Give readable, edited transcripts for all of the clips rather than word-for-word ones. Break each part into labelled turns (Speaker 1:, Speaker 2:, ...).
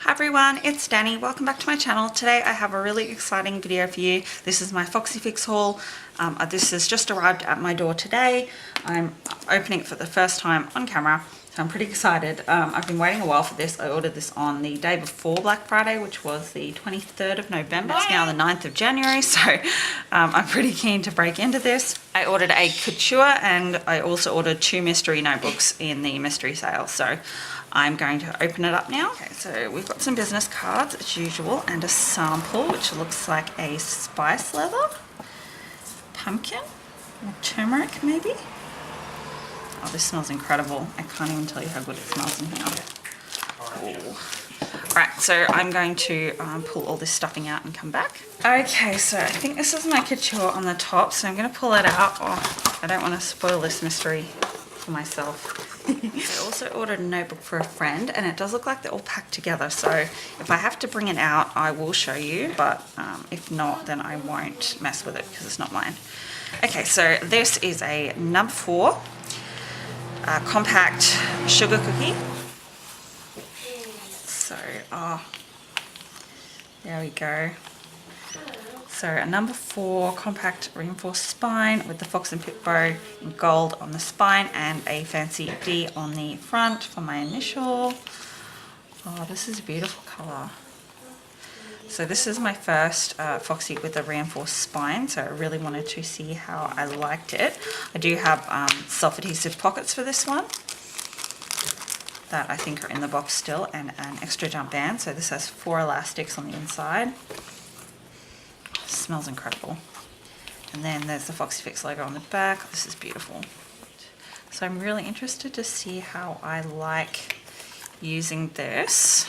Speaker 1: Hi everyone, it's Danny. Welcome back to my channel. Today I have a really exciting video for you. This is my Foxy Fix haul. This has just arrived at my door today. I'm opening it for the first time on camera, so I'm pretty excited. I've been waiting a while for this. I ordered this on the day before Black Friday, which was the 23rd of November. It's now the 9th of January, so I'm pretty keen to break into this. I ordered a Couture and I also ordered 2 mystery notebooks in the mystery sale. So I'm going to open it up now. Okay, so we've got some business cards as usual and a sample which looks like a spice leather, pumpkin, or turmeric maybe. Oh, this smells incredible. I can't even tell you how good it smells in here. Cool. Alright, so I'm going to pull all this stuffing out and come back. Okay, so I think this is my Couture on the top, so I'm going to pull it out. Oh, I don't want to spoil this mystery for myself. I also ordered a notebook for a friend and it does look like they're all packed together, so if I have to bring it out I will show you, but if not then I won't mess with it because it's not mine. Okay, so this is a number 4 compact sugar cookie. So there we go. So a number 4 compact reinforced spine with the fox and pip bow in gold on the spine and a fancy D on the front for my initial. Oh, this is a beautiful colour. So this is my first Foxy with a reinforced spine, so I really wanted to see how I liked it. I do have self-adhesive pockets for this one that I think are in the box still, and an extra jump band. So this has 4 elastics on the inside. Smells incredible. And then there's the Foxy Fix logo on the back. This is beautiful. So I'm really interested to see how I like using this.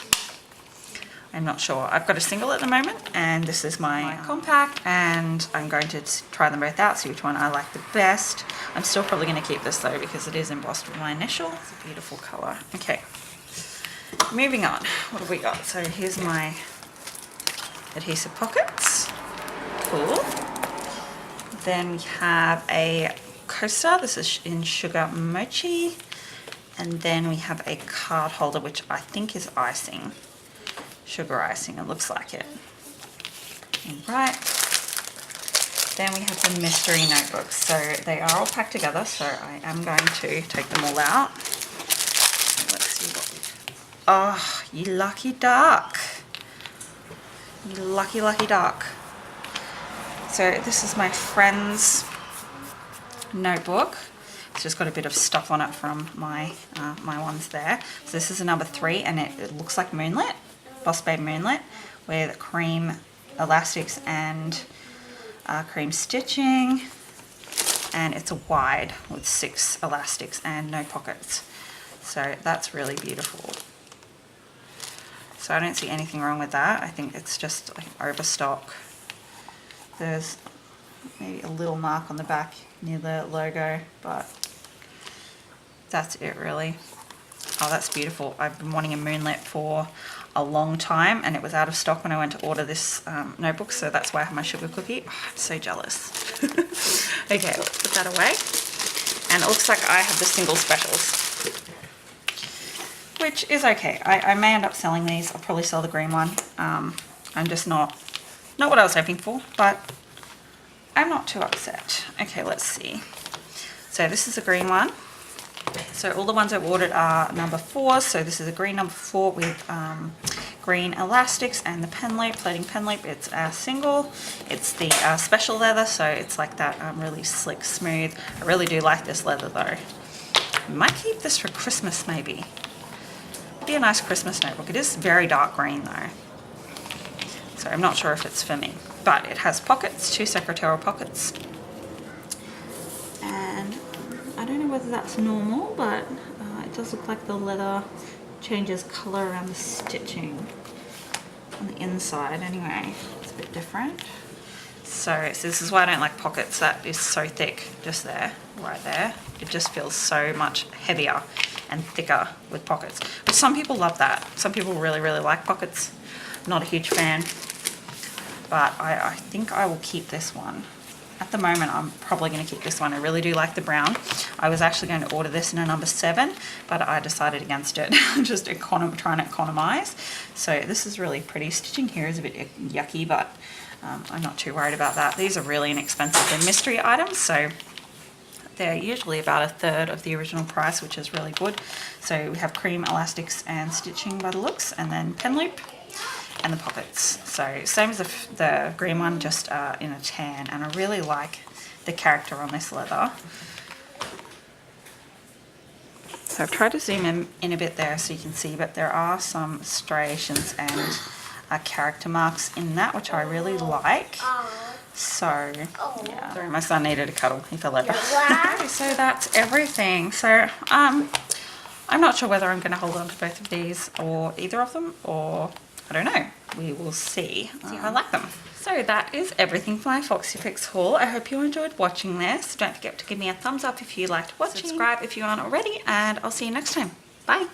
Speaker 1: I'm not sure. I've got a single at the moment and this is my compact, and I'm going to try them both out, see which one I like the best. I'm still probably going to keep this though because it is embossed with my initial. It's a beautiful colour. Okay, moving on. What have we got? So here's my adhesive pockets. Cool. Then we have a coaster. This is in Sugar Mochi. And then we have a card holder, which I think is icing. Sugar icing, it looks like it. Alright. Then we have the mystery notebooks. So they are all packed together, so I am going to take them all out. Let's see what we... Oh, you lucky duck. You lucky, lucky duck. So this is my friend's notebook. It's just got a bit of stuff on it from my my ones there. So this is a number 3 and it looks like Moonlit, Boss Babe Moonlit, with cream elastics and cream stitching. And it's a wide with 6 elastics and no pockets. So that's really beautiful. So I don't see anything wrong with that. I think it's just like overstock. There's maybe a little mark on the back near the logo, but that's it really. Oh, that's beautiful. I've been wanting a Moonlit for a long time and it was out of stock when I went to order this notebook, so that's why I have my sugar cookie. Oh, I'm so jealous. Okay, let's put that away. And it looks like I have the single specials, which is okay. I may end up selling these. I'll probably sell the green one. I'm just not what I was hoping for, but I'm not too upset. Okay, let's see. So this is a green one. So all the ones I've ordered are number 4. So this is a green number 4 with green elastics and the pen loop, floating pen loop. It's a single. It's the special leather, so it's like that really slick, smooth. I really do like this leather though. I might keep this for Christmas maybe. It'd be a nice Christmas notebook. It is very dark green though, so I'm not sure if it's for me. But it has pockets, 2 secretarial pockets. And I don't know whether that's normal, but it does look like the leather changes colour around the stitching on the inside. Anyway, it's a bit different. So this is why I don't like pockets. That is so thick, just there, right there. It just feels so much heavier and thicker with pockets. But some people love that. Some people really, really like pockets. Not a huge fan. But I think I will keep this one. At the moment, I'm probably going to keep this one. I really do like the brown. I was actually going to order this in a number 7, but I decided against it. Just trying to economize. So this is really pretty. Stitching here is a bit yucky, but I'm not too worried about that. These are really inexpensive. They're mystery items, so they're usually about 1/3 of the original price, which is really good. So we have cream elastics and stitching by the looks, and then pen loop and the pockets. So same as the green one, just in a tan, and I really like the character on this leather. So I've tried to zoom in a bit there so you can see, but there are some striations and character marks in that, which I really like. So yeah, sorry, my son needed a cuddle. He fell over. Okay, so that's everything. So I'm not sure whether I'm going to hold on to both of these or either of them, or I don't know. We will see. See how I like them. So that is everything for my Foxy Fix haul. I hope you enjoyed watching this. Don't forget to give me a thumbs up if you liked watching. Subscribe if you aren't already, and I'll see you next time. Bye.